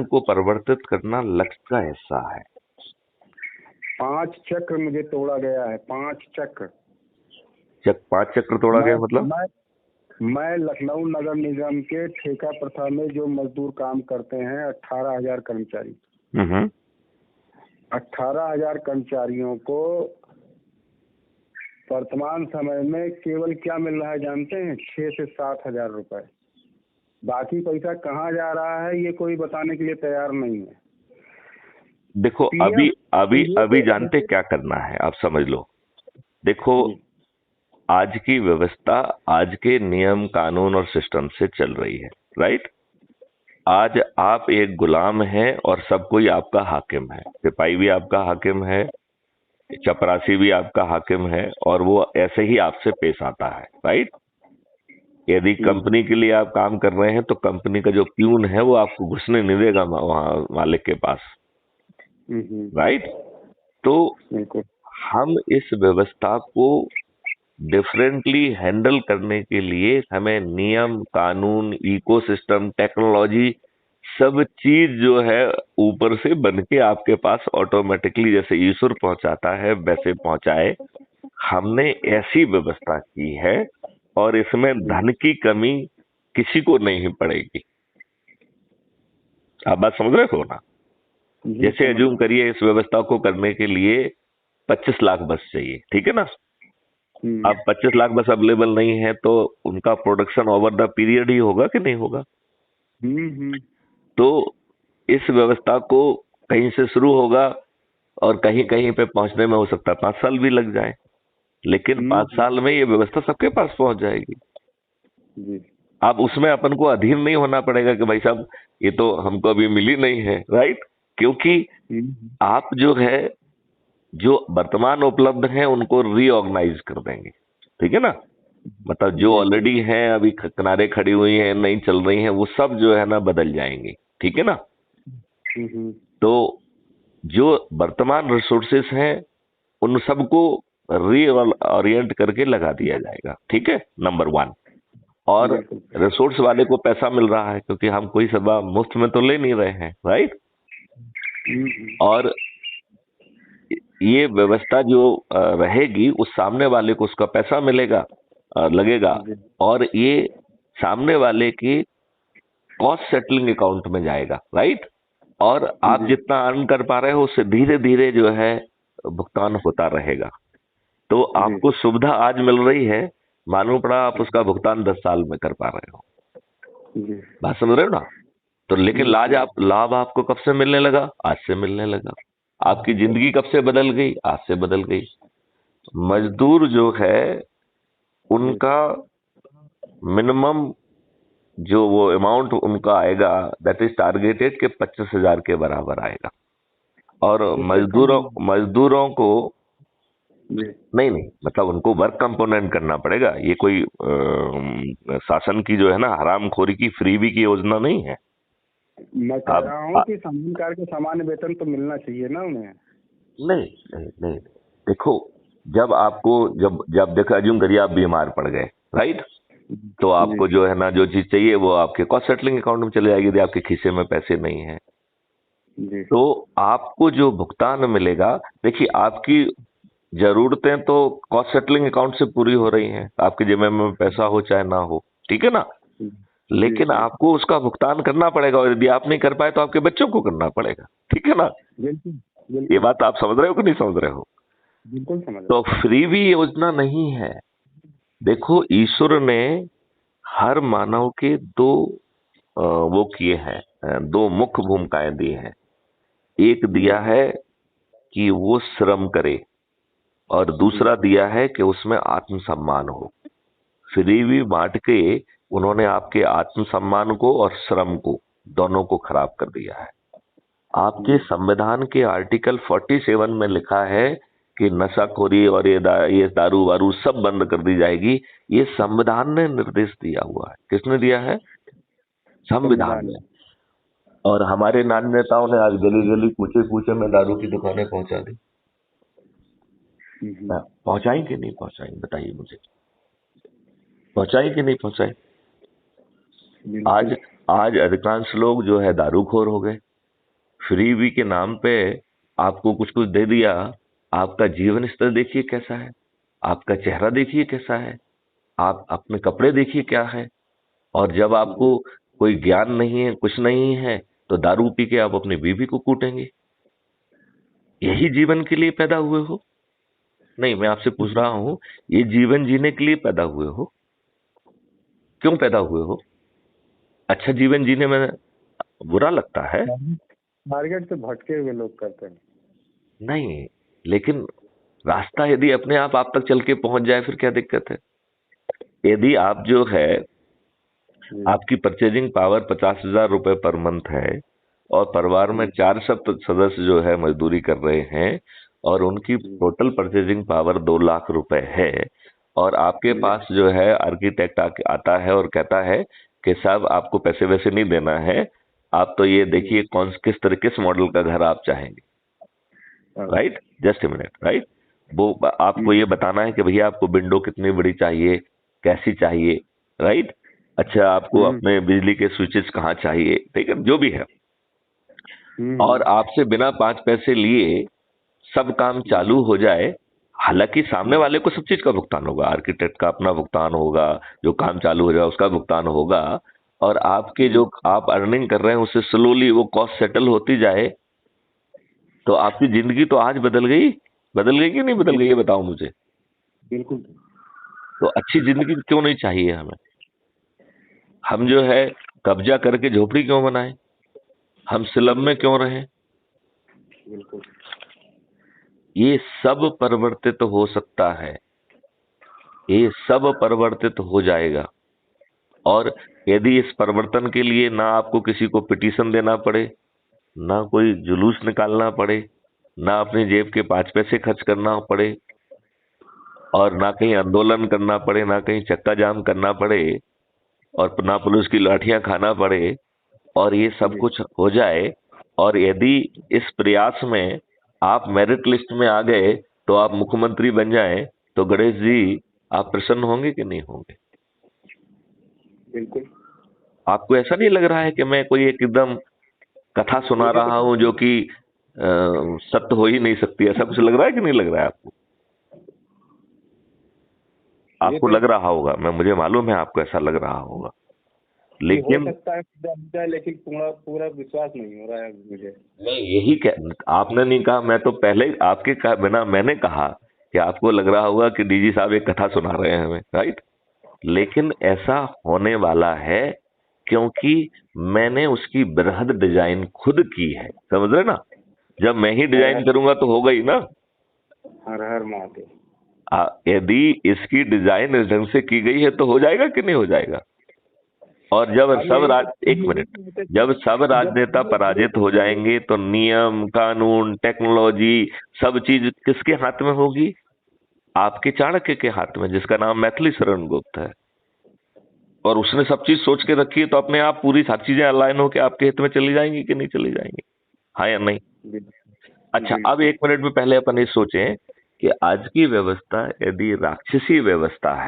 को परिवर्तित करना लक्ष्य का हिस्सा है। 5 चक्र मुझे तोड़ा गया है, 5 चक्र। 5 चक्र तोड़ा गया मतलब? मैं लखनऊ नगर निगम के ठेका प्रथा में जो मजदूर काम करते हैं 18,000 कर्मचारी, 18,000 कर्मचारियों को वर्तमान समय में केवल क्या मिल रहा है जानते हैं? 6 से 7,000 रुपए। बाकी पैसा कहाँ जा रहा है ये कोई बताने के लिए तैयार नहीं है। देखो अभी जानते क्या करना है, आप समझ लो। देखो, आज की व्यवस्था आज के नियम कानून और सिस्टम से चल रही है, राइट? आज आप एक गुलाम हैं और सब कोई आपका हाकिम है। सिपाही भी आपका हाकिम है, चपरासी भी आपका हाकिम है, और वो ऐसे ही आपसे पेश आता है, राइट? यदि कंपनी के लिए आप काम कर रहे हैं तो कंपनी का जो प्यून है वो आपको घुसने नहीं देगा वहां मालिक के पास, राइट? तो हम इस व्यवस्था को डिफरेंटली हैंडल करने के लिए हमें नियम कानून, इकोसिस्टम, टेक्नोलॉजी, सब चीज जो है ऊपर से बन के आपके पास ऑटोमेटिकली जैसे ईश्वर पहुंचाता है वैसे पहुंचाए, हमने ऐसी व्यवस्था की है। और इसमें धन की कमी किसी को नहीं पड़ेगी। आप बात समझ रहे हो ना? जैसे एज्यूम करिए इस व्यवस्था को करने के लिए 25 लाख बस चाहिए, ठीक है ना? अब 25 लाख बस अवेलेबल नहीं है तो उनका प्रोडक्शन ओवर द पीरियड ही होगा कि नहीं होगा? तो इस व्यवस्था को कहीं से शुरू होगा और कहीं कहीं पे पहुंचने में हो सकता है 5 साल भी लग जाए, लेकिन 5 साल में ये व्यवस्था सबके पास पहुंच जाएगी। अब उसमें अपन को अधीन नहीं होना पड़ेगा कि भाई साहब ये तो हमको अभी मिली नहीं है, राइट? क्योंकि आप जो है जो वर्तमान उपलब्ध हैं उनको रीऑर्गेनाइज कर देंगे, ठीक है ना? मतलब जो ऑलरेडी हैं अभी किनारे खड़ी हुई हैं, नहीं चल रही हैं, वो सब जो है ना बदल जाएंगे, ठीक है ना? तो जो वर्तमान रिसोर्सेस हैं उन सबको रीओरिएंट करके लगा दिया जाएगा, ठीक है? नंबर 1। और रिसोर्स वाले को पैसा मिल रहा है क्योंकि हम कोई सेवा मुफ्त में तो ले नहीं रहे हैं, राइट? और ये व्यवस्था जो रहेगी उस सामने वाले को उसका पैसा मिलेगा, लगेगा, और ये सामने वाले की कॉस्ट सेटलिंग अकाउंट में जाएगा, राइट? और आप जितना अर्न कर पा रहे हो उससे धीरे धीरे जो है भुगतान होता रहेगा। तो आपको सुविधा आज मिल रही है, मालूम पड़ा आप उसका भुगतान 10 साल में कर पा रहे हो। बात समझ रहे हो ना? तो लेकिन लाभ आपको कब से मिलने लगा? आज से मिलने लगा। आपकी जिंदगी कब से बदल गई? आज से बदल गई। मजदूर जो है उनका मिनिमम जो वो अमाउंट उनका आएगा दैट इज टारगेटेड के 25,000 के बराबर आएगा। और मजदूरों को नहीं मतलब उनको वर्क कंपोनेंट करना पड़ेगा। ये कोई शासन की जो है ना हरामखोरी की फ्रीबी की योजना नहीं है। मैं कह रहा हूँ कि संविधान के सामान्य वेतन तो मिलना चाहिए ना उन्हें। नहीं देखो, जब आपको जब देखो एज्यूम करिए आप बीमार पड़ गए, राइट? तो आपको जो है ना जो चीज चाहिए वो आपके कॉस्ट सेटलिंग अकाउंट में चले जाएगी यदि आपके खीसे में पैसे नहीं है। तो आपको जो भुगतान मिलेगा, देखिए आपकी जरूरतें तो कॉस्ट सेटलिंग अकाउंट से पूरी हो रही हैं, आपके जेब में पैसा हो चाहे ना हो, ठीक है ना? लेकिन आपको उसका भुगतान करना पड़ेगा, और यदि आप नहीं कर पाए तो आपके बच्चों को करना पड़ेगा, ठीक है ना? ये बात आप समझ रहे हो कि नहीं समझ रहे हो? बिल्कुल समझ। तो फ्री भी योजना नहीं है। देखो, ईश्वर ने हर मानव के दो वो किए हैं, 2 मुख्य भूमिकाएं दी हैं। एक दिया है कि वो श्रम करे, और दूसरा दिया है कि उसमें आत्मसम्मान हो। फ्री भी बांट के उन्होंने आपके आत्मसम्मान को और श्रम को दोनों को खराब कर दिया है। आपके संविधान के आर्टिकल 47 में लिखा है कि नशाखोरी और ये दारू वारू सब बंद कर दी जाएगी। ये संविधान ने निर्देश दिया हुआ है। किसने दिया है? संविधान ने। और हमारे नान नेताओं ने आज गली गली पूछे में दारू की दुकानें पहुंचा दी। पहुंचाई कि नहीं पहुंचाई? बताइए मुझे, पहुंचाई कि नहीं पहुंचाई? आज अधिकांश लोग जो है दारूखोर हो गए, फ्रीबी के नाम पे आपको कुछ कुछ दे दिया, आपका जीवन स्तर देखिए कैसा है, आपका चेहरा देखिए कैसा है, आप अपने कपड़े देखिए क्या है। और जब आपको कोई ज्ञान नहीं है, कुछ नहीं है, तो दारू पी के आप अपनी बीवी को कूटेंगे। यही जीवन के लिए पैदा हुए हो? नहीं, मैं आपसे पूछ रहा हूं, ये जीवन जीने के लिए पैदा हुए हो? क्यों पैदा हुए हो? अच्छा जीवन जीने में बुरा लगता है? टारगेट से भटके हुए लोग करते हैं। नहीं, लेकिन रास्ता यदि अपने आप तक चल के पहुंच जाए फिर क्या दिक्कत है? यदि आप जो है, आपकी परचेजिंग पावर 50,000 रुपए पर मंथ है और परिवार में 4 सदस्य जो है मजदूरी कर रहे हैं और उनकी टोटल परचेजिंग पावर 2 लाख रुपए है, और आपके पास जो है आर्किटेक्ट आता है और कहता है कि साहब आपको पैसे वैसे नहीं देना है, आप तो ये देखिए किस तरह किस मॉडल का घर आप चाहेंगे, right? Just a minute, right? वो आपको ये बताना है कि भैया आपको विंडो कितनी बड़ी चाहिए, कैसी चाहिए, राइट? अच्छा, आपको अपने बिजली के स्विचेस कहाँ चाहिए, ठीक है, जो भी है। और आपसे बिना 5 पैसे लिए सब काम चालू हो जाए। हालांकि सामने वाले को सब चीज का भुगतान होगा, आर्किटेक्ट का अपना भुगतान होगा, जो काम चालू हो जाए उसका भुगतान होगा, और आपके जो आप अर्निंग कर रहे हैं उससे स्लोली वो कॉस्ट सेटल होती जाए, तो आपकी जिंदगी तो आज बदल गई कि नहीं बदल गई, ये बताओ मुझे। बिल्कुल। तो अच्छी जिंदगी क्यों नहीं चाहिए हमें? हम जो है कब्जा करके झोपड़ी क्यों बनाए? हम स्लम में क्यों रहें? बिल्कुल। ये सब परिवर्तित हो सकता है, ये सब परिवर्तित हो जाएगा। और यदि इस परिवर्तन के लिए ना आपको किसी को पिटीशन देना पड़े, ना कोई जुलूस निकालना पड़े, ना अपनी जेब के 5 पैसे खर्च करना पड़े, और ना कहीं आंदोलन करना पड़े, ना कहीं चक्का जाम करना पड़े, और ना पुलिस की लाठियां खाना पड़े, और ये सब कुछ हो जाए, और यदि इस प्रयास में आप मेरिट लिस्ट में आ गए तो आप मुख्यमंत्री बन जाएं, तो गणेश जी आप प्रसन्न होंगे कि नहीं होंगे? बिल्कुल। आपको ऐसा नहीं लग रहा है कि मैं कोई एक एकदम कथा सुना रहा हूं जो कि सत्य हो ही नहीं सकती? ऐसा कुछ लग रहा है कि नहीं लग रहा है आपको? आपको लग रहा होगा, मुझे मालूम है आपको ऐसा लग रहा होगा, लेकिन हो सकता है, लेकिन पूरा पूरा विश्वास नहीं हो रहा है मुझे। नहीं, यही आपने नहीं कहा, मैं तो पहले आपके बिना मैंने कहा कि आपको लग रहा होगा कि डीजी साहब एक कथा सुना रहे हैं हमें, राइट? लेकिन ऐसा होने वाला है क्योंकि मैंने उसकी बृहद डिजाइन खुद की है, समझ रहे ना? जब मैं ही डिजाइन करूंगा तो होगा ही ना। हर हर महादेव। यदि इसकी डिजाइन इस ढंग से की गई है तो हो जाएगा कि नहीं हो जाएगा? और जब एक मिनट, जब सब राजनेता पराजित हो जाएंगे तो नियम कानून टेक्नोलॉजी सब चीज किसके हाथ में होगी? आपके चाणक्य के हाथ में, जिसका नाम मैथिली शरण गुप्त है। और उसने सब चीज सोच के रखी है, तो अपने आप पूरी सब चीजें अलाइन होकर आपके हित में चली जाएंगी कि नहीं चली जाएंगी? हाँ या नहीं? अच्छा, अब 1 मिनट में पहले अपन ये सोचें कि आज की व्यवस्था यदि राक्षसी व्यवस्था है